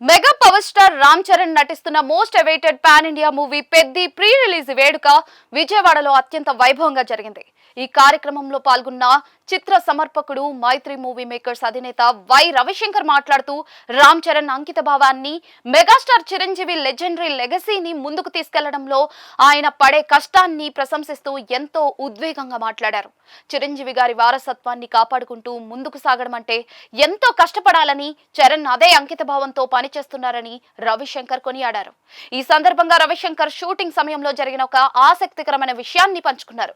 Mega power star Ram Charan నటిస్తున్న most awaited pan India movie Peddi pre release వేడుక విజయవాడలో అత్యంత వైభవంగా జరిగింది. ఈ కార్యక్రమంలో పాల్గొన్న చిత్ర సమర్పకుడు మైత్రి మూవీ మేకర్స్ అధినేత వై రవిశంకర్ మాట్లాడుతూ రామ్ చరణ్ అంకిత భావాన్ని, మెగాస్టార్ చిరంజీవి లెజెండరీ లెగసీని ముందుకు తీసుకెళ్లడంలో ఆయన పడే కష్టాన్ని ప్రశంసిస్తూ ఎంతో ఉద్వేగంగా మాట్లాడారు. చిరంజీవి గారి వారసత్వాన్ని కాపాడుకుంటూ ముందుకు సాగడం అంటే ఎంతో కష్టపడాలని, చరణ్ అదే అంకిత భావంతో పనిచేస్తున్నారని రవిశంకర్ కొనియాడారు. ఈ సందర్భంగా రవిశంకర్ షూటింగ్ సమయంలో జరిగిన ఒక ఆసక్తికరమైన విషయాన్ని పంచుకున్నారు.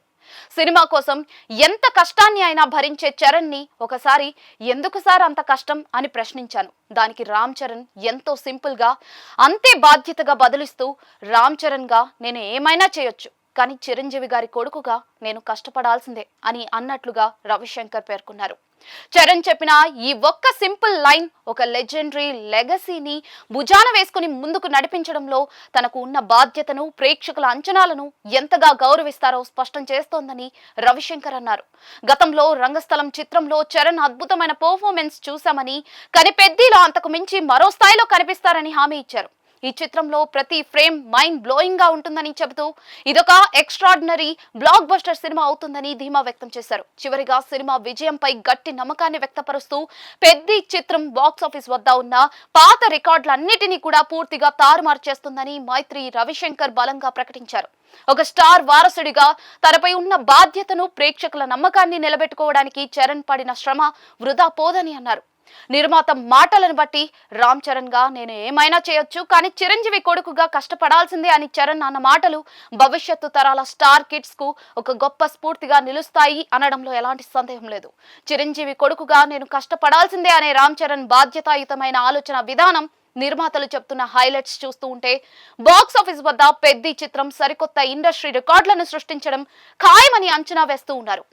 సినిమా కోసం ఎంత కష్టాన్ని అయినా భరించే చరణ్ ని ఒకసారి ఎందుకు సార్ అంత కష్టం అని ప్రశ్నించాను. దానికి రామ్ చరణ్ ఎంతో సింపుల్ గా, అంతే బాధ్యతగా బదులిస్తూ, రామ్ చరణ్ గా నేను ఏమైనా చేయొచ్చు, కానీ చిరంజీవి గారి కొడుకుగా నేను కష్టపడాల్సిందే అని అన్నట్లుగా రవిశంకర్ పేర్కొన్నారు. చరణ్ చెప్పిన ఈ ఒక్క సింపుల్ లైన్ ఒక లెజెండరీ లెగసీని భుజాన వేసుకుని ముందుకు నడిపించడంలో తనకు ఉన్న బాధ్యతను, ప్రేక్షకుల అంచనాలను ఎంతగా గౌరవిస్తారో స్పష్టం చేస్తోందని రవిశంకర్ అన్నారు. గతంలో రంగస్థలం చిత్రంలో చరణ్ అద్భుతమైన పర్ఫార్మెన్స్ చూశామని, కానీ పెద్దిలో అంతకు మించి మరో స్థాయిలో కనిపిస్తారని హామీ ఇచ్చారు. ఈ చిత్రంలో ప్రతి ఫ్రేమ్ మైండ్ బ్లోయింగ్ గా ఉంటుందని చెబుతూ ఇదొక ఎక్స్ట్రాడినరీ బ్లాక్ బస్టర్ సినిమా అవుతుందని ధీమా వ్యక్తం చేశారు. చివరిగా సినిమా విజయంపై గట్టి నమ్మకాన్ని వ్యక్తపరుస్తూ పెద్ది చిత్రం బాక్స్ ఆఫీస్ వద్ద ఉన్న పాత రికార్డులన్నిటినీ కూడా పూర్తిగా తారుమారు చేస్తుందని మైత్రి రవిశంకర్ బలంగా ప్రకటించారు. ఒక స్టార్ వారసుడిగా తనపై ఉన్న బాధ్యతను, ప్రేక్షకుల నమ్మకాన్ని నిలబెట్టుకోవడానికి చరణ్ పడిన శ్రమ వృధా పోదని అన్నారు. నిర్మాత మాటలను బట్టి రామ్ చరణ్ గా నేను ఏమైనా చేయొచ్చు, కానీ చిరంజీవి కొడుకుగా కష్టపడాల్సిందే అని చరణ్ అన్న మాటలు భవిష్యత్తు తరాల స్టార్ కిడ్స్ కు ఒక గొప్ప స్ఫూర్తిగా నిలుస్తాయి అనడంలో ఎలాంటి సందేహం లేదు. చిరంజీవి కొడుకుగా నేను కష్టపడాల్సిందే అనే రామ్ చరణ్ బాధ్యతాయుతమైన ఆలోచన విధానం, నిర్మాతలు చెప్తున్న హైలైట్స్ చూస్తూ ఉంటే బాక్స్ ఆఫీస్ వద్ద పెద్ది చిత్రం సరికొత్త ఇండస్ట్రీ రికార్డులను సృష్టించడం ఖాయమని అంచనా వేస్తూ ఉన్నారు.